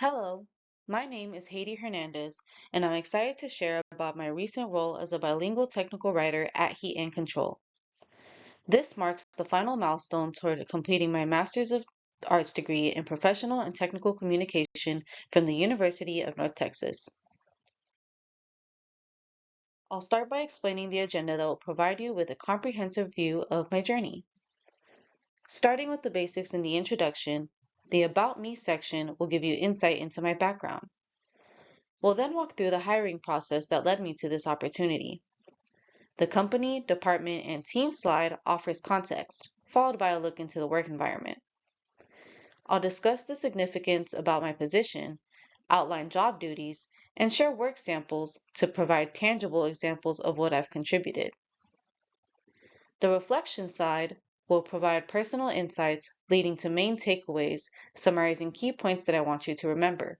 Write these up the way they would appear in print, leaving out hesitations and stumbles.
Hello, my name is Heidi Hernandez, and I'm excited to share about my recent role as a bilingual technical writer at Heat and Control. This marks the final milestone toward completing my Master's of Arts degree in Professional and Technical Communication from the University of North Texas. I'll start by explaining the agenda that will provide you with a comprehensive view of my journey. Starting with the basics in the introduction, the About Me section will give you insight into my background. We'll then walk through the hiring process that led me to this opportunity. The company, department, and team slide offers context, followed by a look into the work environment. I'll discuss the significance about my position, outline job duties, and share work samples to provide tangible examples of what I've contributed. The reflection side will provide personal insights leading to main takeaways, summarizing key points that I want you to remember.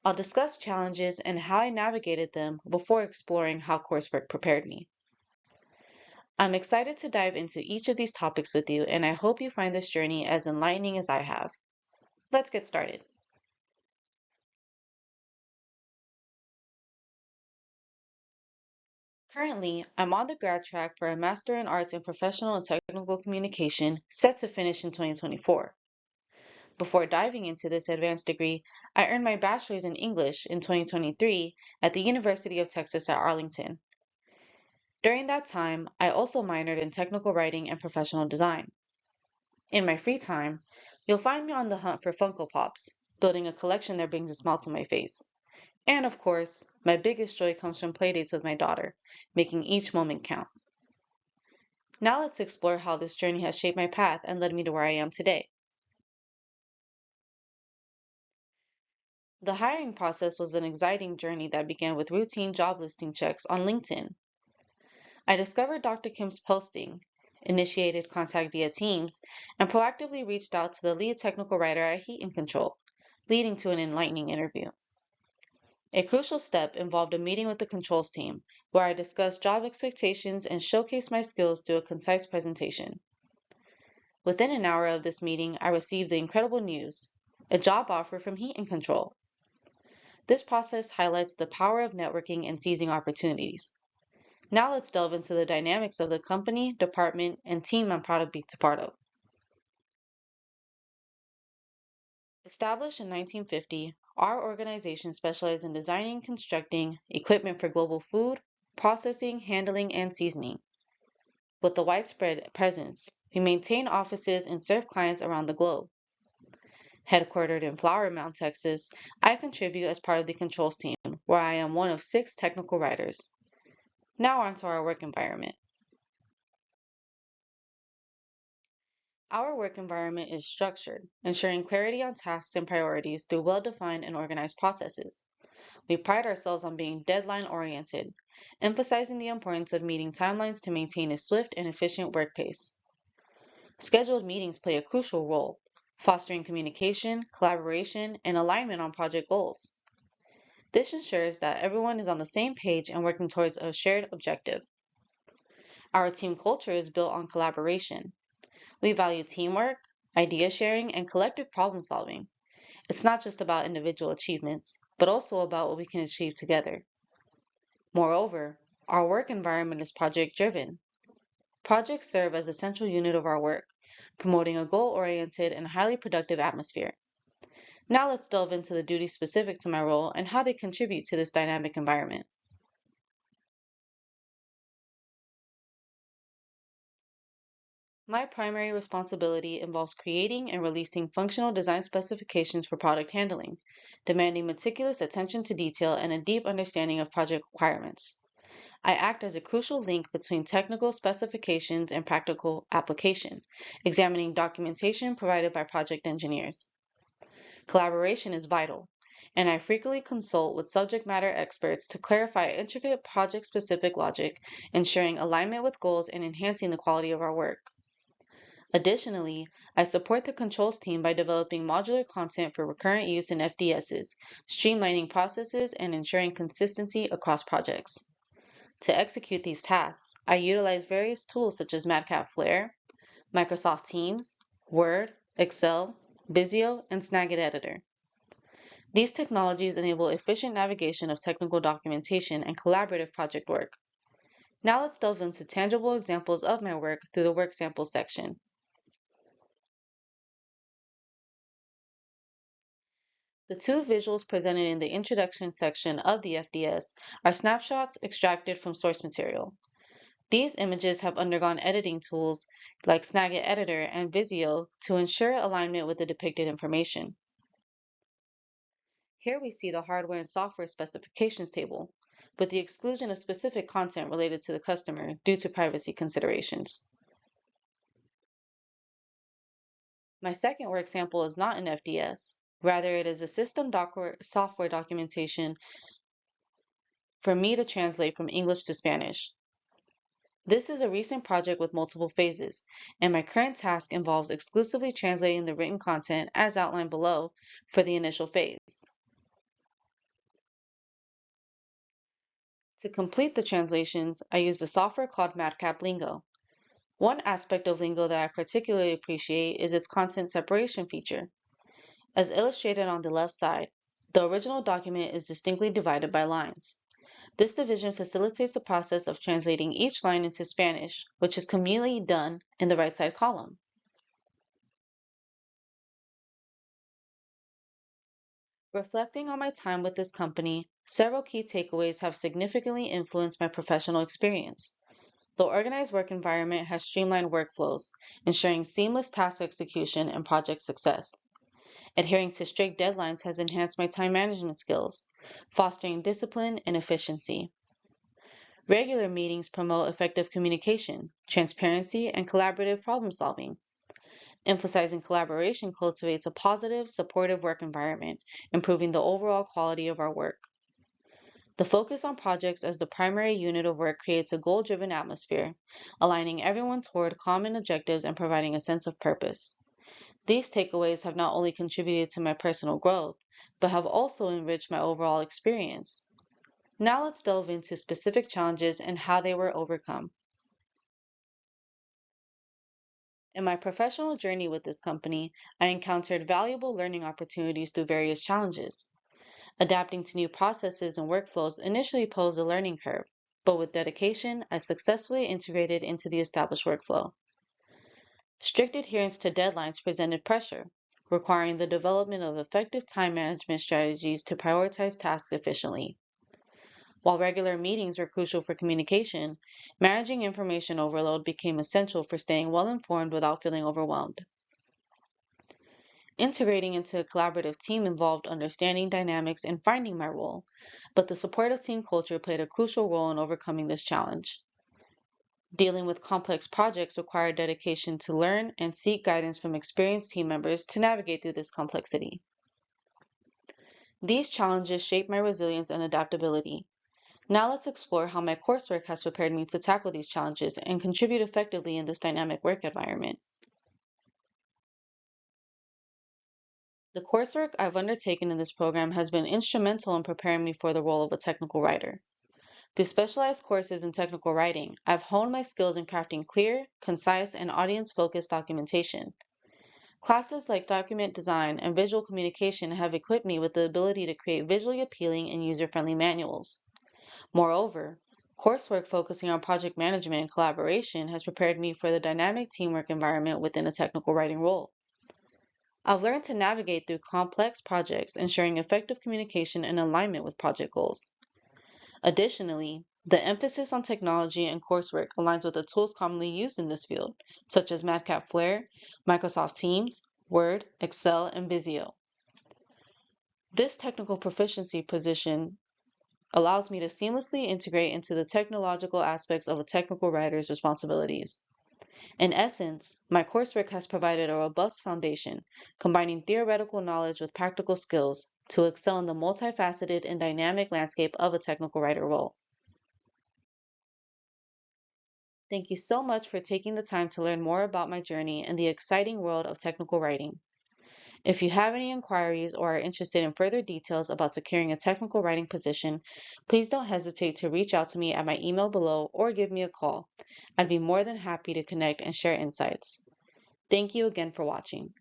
I'll discuss challenges and how I navigated them before exploring how coursework prepared me. I'm excited to dive into each of these topics with you, and I hope you find this journey as enlightening as I have. Let's get started. Currently, I'm on the grad track for a Master in Arts in Professional and Technical Communication set to finish in 2024. Before diving into this advanced degree, I earned my bachelor's in English in 2023 at the University of Texas at Arlington. During that time, I also minored in technical writing and professional design. In my free time, you'll find me on the hunt for Funko Pops, building a collection that brings a smile to my face. And of course, my biggest joy comes from playdates with my daughter, making each moment count. Now let's explore how this journey has shaped my path and led me to where I am today. The hiring process was an exciting journey that began with routine job listing checks on LinkedIn. I discovered Dr. Kim's posting, initiated contact via Teams, and proactively reached out to the lead technical writer at Heat and Control, leading to an enlightening interview. A crucial step involved a meeting with the controls team, where I discussed job expectations and showcased my skills through a concise presentation. Within an hour of this meeting, I received the incredible news, a job offer from Heat and Control. This process highlights the power of networking and seizing opportunities. Now let's delve into the dynamics of the company, department, and team I'm proud to be a part of. Established in 1950, our organization specializes in designing and constructing equipment for global food, processing, handling, and seasoning. With a widespread presence, we maintain offices and serve clients around the globe. Headquartered in Flower Mound, Texas, I contribute as part of the controls team, where I am one of 6 technical writers. Now onto our work environment. Our work environment is structured, ensuring clarity on tasks and priorities through well-defined and organized processes. We pride ourselves on being deadline-oriented, emphasizing the importance of meeting timelines to maintain a swift and efficient work pace. Scheduled meetings play a crucial role, fostering communication, collaboration, and alignment on project goals. This ensures that everyone is on the same page and working towards a shared objective. Our team culture is built on collaboration. We value teamwork, idea sharing, and collective problem solving. It's not just about individual achievements, but also about what we can achieve together. Moreover, our work environment is project driven. Projects serve as the central unit of our work, promoting a goal oriented and highly productive atmosphere. Now let's delve into the duties specific to my role and how they contribute to this dynamic environment. My primary responsibility involves creating and releasing functional design specifications for product handling, demanding meticulous attention to detail and a deep understanding of project requirements. I act as a crucial link between technical specifications and practical application, examining documentation provided by project engineers. Collaboration is vital, and I frequently consult with subject matter experts to clarify intricate project-specific logic, ensuring alignment with goals and enhancing the quality of our work. Additionally, I support the controls team by developing modular content for recurrent use in FDSs, streamlining processes, and ensuring consistency across projects. To execute these tasks, I utilize various tools such as Madcap Flare, Microsoft Teams, Word, Excel, Visio, and Snagit Editor. These technologies enable efficient navigation of technical documentation and collaborative project work. Now let's delve into tangible examples of my work through the work samples section. The two visuals presented in the introduction section of the FDS are snapshots extracted from source material. These images have undergone editing tools like Snagit Editor and Visio to ensure alignment with the depicted information. Here we see the hardware and software specifications table, with the exclusion of specific content related to the customer due to privacy considerations. My second work sample is not an FDS. Rather, it is a software documentation for me to translate from English to Spanish. This is a recent project with multiple phases, and my current task involves exclusively translating the written content as outlined below for the initial phase. To complete the translations, I used a software called Madcap Lingo. One aspect of Lingo that I particularly appreciate is its content separation feature. As illustrated on the left side, the original document is distinctly divided by lines. This division facilitates the process of translating each line into Spanish, which is conveniently done in the right side column. Reflecting on my time with this company, several key takeaways have significantly influenced my professional experience. The organized work environment has streamlined workflows, ensuring seamless task execution and project success. Adhering to strict deadlines has enhanced my time management skills, fostering discipline and efficiency. Regular meetings promote effective communication, transparency, and collaborative problem solving. Emphasizing collaboration cultivates a positive, supportive work environment, improving the overall quality of our work. The focus on projects as the primary unit of work creates a goal-driven atmosphere, aligning everyone toward common objectives and providing a sense of purpose. These takeaways have not only contributed to my personal growth, but have also enriched my overall experience. Now let's delve into specific challenges and how they were overcome. In my professional journey with this company, I encountered valuable learning opportunities through various challenges. Adapting to new processes and workflows initially posed a learning curve, but with dedication, I successfully integrated into the established workflow. Strict adherence to deadlines presented pressure, requiring the development of effective time management strategies to prioritize tasks efficiently. While regular meetings were crucial for communication, managing information overload became essential for staying well informed without feeling overwhelmed. Integrating into a collaborative team involved understanding dynamics and finding my role, but the supportive team culture played a crucial role in overcoming this challenge. Dealing with complex projects required dedication to learn and seek guidance from experienced team members to navigate through this complexity. These challenges shaped my resilience and adaptability. Now let's explore how my coursework has prepared me to tackle these challenges and contribute effectively in this dynamic work environment. The coursework I've undertaken in this program has been instrumental in preparing me for the role of a technical writer. Through specialized courses in technical writing, I've honed my skills in crafting clear, concise, and audience-focused documentation. Classes like document design and visual communication have equipped me with the ability to create visually appealing and user-friendly manuals. Moreover, coursework focusing on project management and collaboration has prepared me for the dynamic teamwork environment within a technical writing role. I've learned to navigate through complex projects, ensuring effective communication and alignment with project goals. Additionally, the emphasis on technology and coursework aligns with the tools commonly used in this field, such as Madcap Flare, Microsoft Teams, Word, Excel, and Visio. This technical proficiency position allows me to seamlessly integrate into the technological aspects of a technical writer's responsibilities. In essence, my coursework has provided a robust foundation, combining theoretical knowledge with practical skills to excel in the multifaceted and dynamic landscape of a technical writer role. Thank you so much for taking the time to learn more about my journey in the exciting world of technical writing. If you have any inquiries or are interested in further details about securing a technical writing position, please don't hesitate to reach out to me at my email below or give me a call. I'd be more than happy to connect and share insights. Thank you again for watching.